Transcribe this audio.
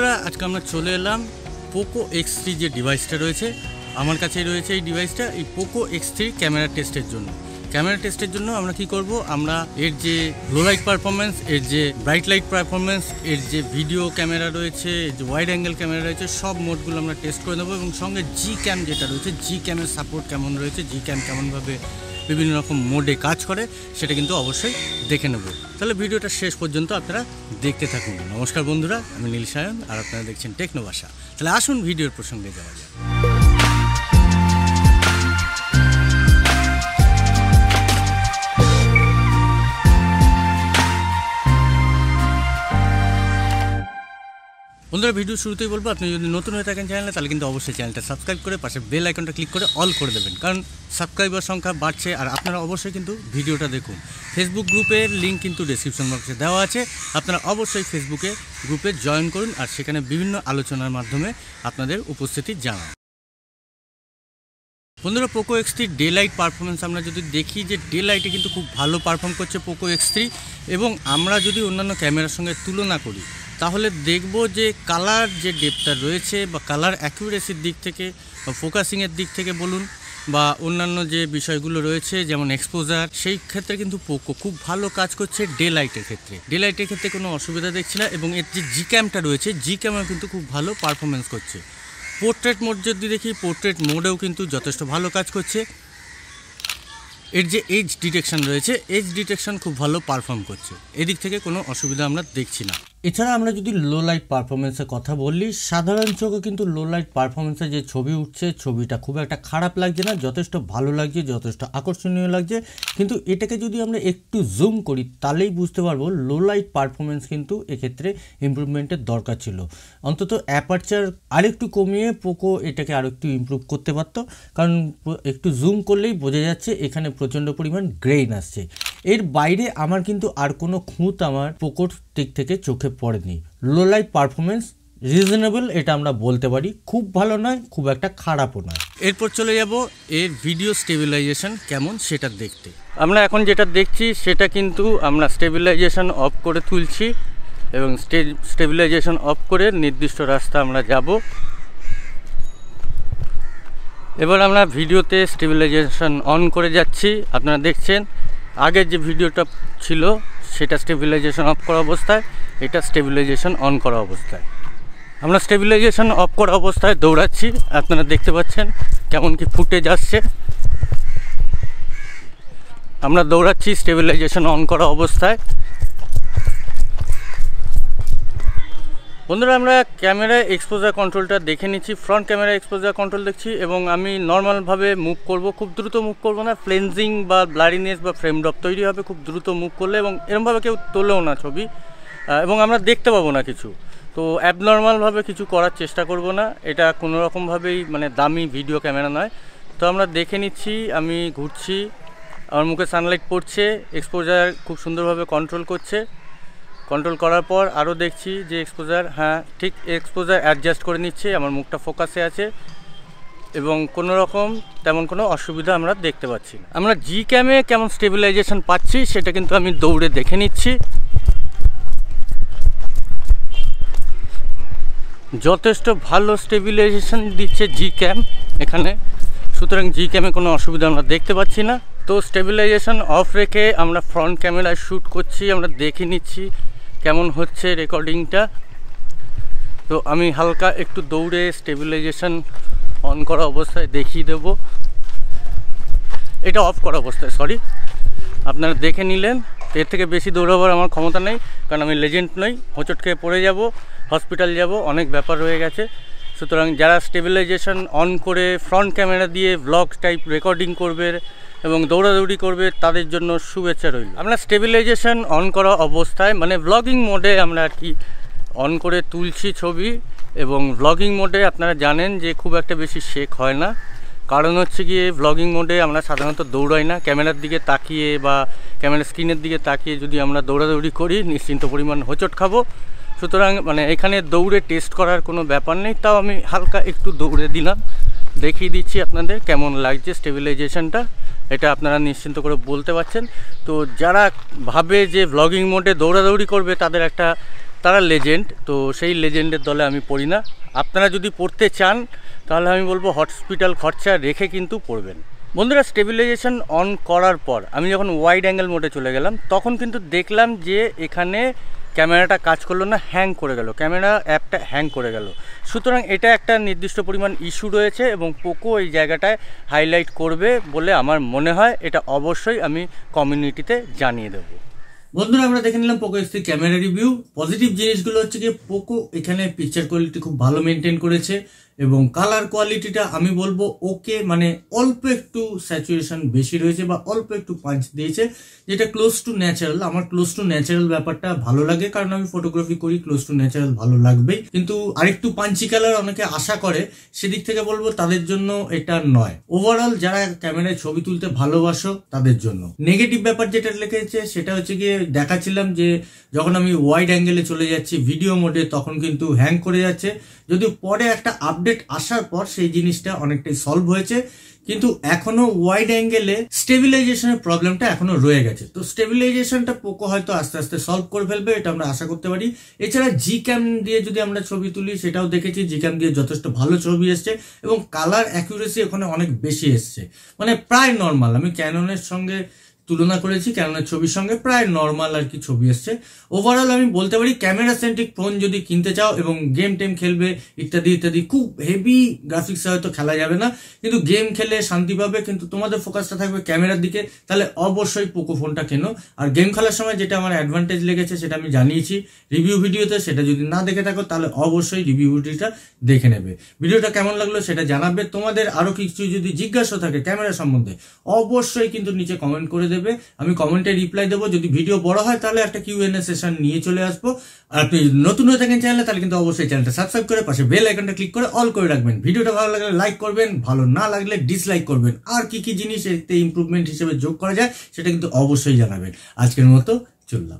বন্ধুরা আজকে আমরা চলে এলাম পোকো X3 যে ডিভাইসটা রয়েছে আমার কাছেই রয়েছে। এই ডিভাইসটা এই পোকো X3 ক্যামেরা টেস্টের জন্য আমরা কি করব, আমরা এর যে লো লাইট পারফরমেন্স, এর যে ব্রাইট লাইট পারফরমেন্স, এর যে ভিডিও ক্যামেরা রয়েছে, এর যে ওয়াইড অ্যাঙ্গেল ক্যামেরা রয়েছে, সব মোডগুলো আমরা টেস্ট করে নেবো এবং সঙ্গে জি ক্যাম যেটা রয়েছে, জি ক্যামের সাপোর্ট কেমন রয়েছে, জি ক্যাম কেমনভাবে বিভিন্ন রকম মোডে কাজ করে সেটা কিন্তু অবশ্যই দেখে নেব। তাহলে ভিডিওটা শেষ পর্যন্ত আপনারা দেখতে থাকুন। নমস্কার বন্ধুরা, আমি নীল সায়ন আর আপনারা দেখছেন টেকনো ভাষা। তাহলে আসুন ভিডিওর প্রসঙ্গে যাওয়া যাক। বন্ধুরা ভিডিও শুরুতেই বলবো, আপনি যদি নতুন হয়ে থাকেন চ্যানেলে তাহলে কিন্তু অবশ্যই চ্যানেলটা সাবস্ক্রাইব করে পাশে বেল আইকনটা ক্লিক করে অল করে দেবেন, কারণ সাবস্ক্রাইবার সংখ্যা বাড়ছে। আর আপনারা অবশ্যই কিন্তু ভিডিওটা দেখুন। ফেসবুক গ্রুপের লিঙ্ক কিন্তু ডেসক্রিপশন বক্সে দেওয়া আছে, আপনারা অবশ্যই ফেসবুকে গ্রুপে জয়েন করুন আর সেখানে বিভিন্ন আলোচনার মাধ্যমে আপনাদের উপস্থিতি জানান। বন্ধুরা Poco X3 day light performance আমরা যদি দেখি যে ডে লাইটে কিন্তু খুব ভালো পারফর্ম করছে পোকো X3, এবং আমরা যদি অন্যান্য ক্যামেরার সঙ্গে তুলনা করি তাহলে দেখব যে কালার যে ডেপথটা রয়েছে বা কালার অ্যাকুরেসির দিক থেকে বা ফোকাসিংয়ের দিক থেকে বলুন বা অন্যান্য যে বিষয়গুলো রয়েছে যেমন এক্সপোজার, সেই ক্ষেত্রে কিন্তু পোকো খুব ভালো কাজ করছে ডে লাইটের ক্ষেত্রে কোনো অসুবিধা দেখছি না। এবং এর যে জি ক্যামটা রয়েছে, জি ক্যামেও কিন্তু খুব ভালো পারফরমেন্স করছে। পোর্ট্রেট মোড যদি দেখি, পোর্ট্রেট মোডেও কিন্তু যথেষ্ট ভালো কাজ করছে। এর যে এজ ডিটেকশন রয়েছে, এজ ডিটেকশন খুব ভালো পারফর্ম করছে, এদিক থেকে কোনো অসুবিধা আমরা দেখছি না। এছাড়া আমরা যদি লো লাইট পারফরমেন্সের কথা বলি, সাধারণ চোখে কিন্তু লো লাইট পারফরমেন্সে যে ছবি উঠছে, ছবিটা খুব একটা খারাপ লাগছে না, যথেষ্ট ভালো লাগছে, যথেষ্ট আকর্ষণীয় লাগছে। কিন্তু এটাকে যদি আমরা একটু জুম করি তাহলেই বুঝতে পারবো লো লাইট পারফরমেন্স কিন্তু এক্ষেত্রে ইমপ্রুভমেন্টের দরকার ছিল। অন্তত অ্যাপারচার আরেকটু কমিয়ে পোকো এটাকে আরও একটু ইমপ্রুভ করতে পারতো, কারণ একটু জুম করলেই বোঝা যাচ্ছে এখানে প্রচণ্ড পরিমাণ গ্রেইন আসছে। এর বাইরে আমার কিন্তু আর কোনো খুঁত আমার পোকোর দিক থেকে চোখে পড়েনি। লো লাইট পারফরমেন্স রিজনেবল, এটা আমরা বলতে পারি, খুব ভালো নয়, খুব একটা খারাপও নয়। এরপর চলে যাব এর ভিডিও স্টেবিলাইজেশন কেমন সেটা দেখতে। আমরা এখন যেটা দেখছি সেটা কিন্তু আমরা স্টেবিলাইজেশন অফ করে তুলছি এবং স্টেবিলাইজেশন অফ করে নির্দিষ্ট রাস্তা আমরা যাব। এবার আমরা ভিডিওতে স্টেবিলাইজেশন অন করে যাচ্ছি। আপনারা দেখছেন আগের যে ভিডিওটা ছিল সেটা স্টেবিলাইজেশন অফ করা অবস্থায়, এটা স্টেবিলাইজেশন অন করা অবস্থায়। আমরা স্টেবিলাইজেশন অফ করা অবস্থায় দৌড়াচ্ছি, আপনারা দেখতে পাচ্ছেন কেমন কি ফুটেজ আসছে। আমরা দৌড়াচ্ছি স্টেবিলাইজেশন অন করা অবস্থায়। বন্ধুরা আমরা ক্যামেরা এক্সপোজার কন্ট্রোলটা দেখে নিচ্ছি, ফ্রন্ট ক্যামেরা এক্সপোজার কন্ট্রোল দেখছি এবং আমি নর্মালভাবে মুভ করব, খুব দ্রুত মুভ করব না, ফ্লেন্সিং বা ব্লারিনেস বা ফ্রেম ড্রপ তৈরি হবে খুব দ্রুত মুভ করলে, এবং এরমভাবে কেউ তোলেও না ছবি এবং আমরা দেখতে পাবো না কিছু। তো অ্যাবনর্মালভাবে কিছু করার চেষ্টা করব না, এটা কোনো রকমভাবেই মানে দামি ভিডিও ক্যামেরা নয়। তো আমরা দেখে নিচ্ছি, আমি ঘুরছি, আমার মুখে সানলাইট পড়ছে, এক্সপোজার খুব সুন্দরভাবে কন্ট্রোল করছে। কন্ট্রোল করার পর আরও দেখছি যে এক্সপোজার, হ্যাঁ ঠিক এক্সপোজার অ্যাডজাস্ট করে নিচ্ছে, আমার মুখটা ফোকাসে আছে এবং কোনো রকম তেমন কোনো অসুবিধা আমরা দেখতে পাচ্ছি না। আমরা জি ক্যামে কেমন স্টেবিলাইজেশন পাচ্ছি সেটা কিন্তু আমি দৌড়ে দেখে নিচ্ছি। যথেষ্ট ভালো স্টেবিলাইজেশন দিচ্ছে জি ক্যাম এখানে, সুতরাং জি ক্যামে কোনো অসুবিধা আমরা দেখতে পাচ্ছি না। তো স্টেবিলাইজেশন অফ রেখে আমরা ফ্রন্ট ক্যামেরায় শ্যুট করছি, আমরা দেখে নিচ্ছি কেমন হচ্ছে রেকর্ডিংটা। তো আমি হালকা একটু দৌড়ে স্টেবিলাইজেশন অন করা অবস্থায় দেখিয়ে দেব, এটা অফ করা অবস্থায়, সরি, আপনারা দেখে নিলেন। এর থেকে বেশি দৌড়াবার আমার ক্ষমতা নেই, কারণ আমি লেজেন্ড নই, হোঁচট খেয়ে পড়ে যাব, হসপিটাল যাব, অনেক ব্যাপার রয়ে গেছে। সুতরাং যারা স্টেবিলাইজেশন অন করে ফ্রন্ট ক্যামেরা দিয়ে ব্লগ টাইপ রেকর্ডিং করবে এবং দৌড়াদৌড়ি করবে তাদের জন্য শুভেচ্ছা রইল। আমরা স্টেবিলাইজেশন অন করা অবস্থায় মানে ব্লগিং মোডে আমরা আর কি অন করে তুলছি ছবি, এবং ব্লগিং মোডে আপনারা জানেন যে খুব একটা বেশি শেক হয় না, কারণ হচ্ছে গিয়ে ব্লগিং মোডে আমরা সাধারণত দৌড়াই না, ক্যামেরার দিকে তাকিয়ে বা ক্যামেরা স্ক্রিনের দিকে তাকিয়ে যদি আমরা দৌড়াদৌড়ি করি নিশ্চিন্ত পরিমাণ হোঁচট খাবো। সুতরাং মানে এখানে দৌড়ে টেস্ট করার কোনো ব্যাপার নেই, তাও আমি হালকা একটু দৌড়ে দিলাম, দেখিয়ে দিচ্ছি আপনাদের কেমন লাগছে স্টেবিলাইজেশনটা, এটা আপনারা নিশ্চিন্ত করে বলতে পারছেন। তো যারা ভাবে যে ব্লগিং মোডে দৌড়াদৌড়ি করবে তাদের একটা তারা লেজেন্ড, তো সেই লেজেন্ডের দলে আমি পড়ি না। আপনারা যদি পড়তে চান তাহলে আমি বলবো হসপিটাল খরচা রেখে কিন্তু পড়বেন। বন্ধুরা, স্টেবিলাইজেশন অন করার পর আমি যখন ওয়াইড অ্যাঙ্গেল মোডে চলে গেলাম তখন কিন্তু দেখলাম যে এখানে ক্যামেরাটা কাজ করলো না, হ্যাং করে গেল, ক্যামেরা অ্যাপটা হ্যাং করে গেল। সুতরাং এটা একটা নির্দিষ্ট পরিমাণ ইস্যু রয়েছে এবং পোকো এই জায়গাটায় হাইলাইট করবে বলে আমার মনে হয়। এটা অবশ্যই আমি কমিউনিটিতে জানিয়ে দেবো। বন্ধুরা, আমরা দেখে নিলাম পোকো এক্স3 ক্যামেরা রিভিউ। পজিটিভ জিনিসগুলো হচ্ছে কি, পোকো এখানে পিকচার কোয়ালিটি খুব ভালো মেনটেন করেছে এবং কালার কোয়ালিটিটা আমি বলবো ওকে, মানে অল্প একটু স্যাচুরেশন বেশি রয়েছে বা অল্প একটু পাঞ্চ দিয়েছে, যেটা ক্লোজ টু ন্যাচারাল। আমার ক্লোজ টু ন্যাচারাল ব্যাপারটা ভালো লাগে, কারণ আমি ফটোগ্রাফি করি, ক্লোজ টু ন্যাচারাল ভালো লাগবেই। কিন্তু আরেকটু পাঞ্চি কালার অনেকে আশা করে, সেদিক থেকে বলবো তাদের জন্য এটা নয়। ওভারঅল যারা ক্যামেরায় ছবি তুলতে ভালোবাসো তাদের জন্য। নেগেটিভ ব্যাপার যেটা লিখেছে সেটা হচ্ছে গিয়ে, দেখাচ্ছিলাম যে যখন আমি ওয়াইড অ্যাঙ্গেলে চলে যাচ্ছি ভিডিও মোডে তখন কিন্তু হ্যাং করে যাচ্ছে, যদিও পরে একটা আপডেট আসার পর সেই জিনিসটা অনেকটাই সলভ হয়েছে, কিন্তু এখনো ওয়াইড অ্যাঙ্গেলে স্টেবিলাইজেশনের প্রবলেমটা এখনো রয়ে গেছে। তো স্টেবিলাইজেশনটা পোকো হয়তো আস্তে আস্তে সলভ করে ফেলবে, এটা আমরা আশা করতে পারি। এছাড়া জি ক্যাম দিয়ে যদি আমরা ছবি তুলি সেটাও দেখেছি, জি ক্যাম দিয়ে যথেষ্ট ভালো ছবি এসছে এবং কালার অ্যাকুরেসি ওখানে অনেক বেশি এসছে, মানে প্রায় নর্মাল। আমি ক্যাননের সঙ্গে তুলনা করেছি, ক্যাননের ছবির সঙ্গে প্রায় নর্মাল আর কি ছবি এসছে। ওভারঅল আমি বলতে পারি ক্যামেরা সেন্ট্রিক ফোন যদি কিনতে চাও এবং গেম টেম খেলবে ইত্যাদি ইত্যাদি, খুব হেভি গ্রাফিক্স হয়তো খেলা যাবে না, কিন্তু গেম খেলে শান্তি পাবে, কিন্তু তোমাদের ফোকাসটা থাকবে ক্যামেরার দিকে, তাহলে অবশ্যই পোকো ফোনটা কেনো। আর গেম খেলার সময় যেটা আমার অ্যাডভান্টেজ লেগেছে সেটা আমি জানিয়েছি রিভিউ ভিডিওতে, সেটা যদি না দেখে থাকো তাহলে অবশ্যই রিভিউ ভিডিওটা দেখে নেবে। ভিডিওটা কেমন লাগলো সেটা জানাবে। তোমাদের আরো কিছু যদি জিজ্ঞাসা থাকে ক্যামেরা সম্বন্ধে অবশ্যই কিন্তু নিচে কমেন্ট করে দেবে, আমি কমেন্টে রিপ্লাই দেবো। যদি ভিডিও বড় হয় তাহলে একটা কিউএনএ সেশন নিয়ে চলে আসবো। আর আপনি নতুন হয়ে থাকেন চ্যানেলে তাহলে কিন্তু অবশ্যই চ্যানেলটা সাবস্ক্রাইব করে পাশে বেল আইকনটা ক্লিক করে অল করে রাখবেন। ভিডিওটা ভালো লাগলে লাইক করবেন, ভালো না লাগলে ডিসলাইক করবেন। আর কি কি জিনিস এতে ইমপ্রুভমেন্ট হিসেবে যোগ করা যায় সেটা কিন্তু অবশ্যই জানাবেন। আজকের মতো চললাম।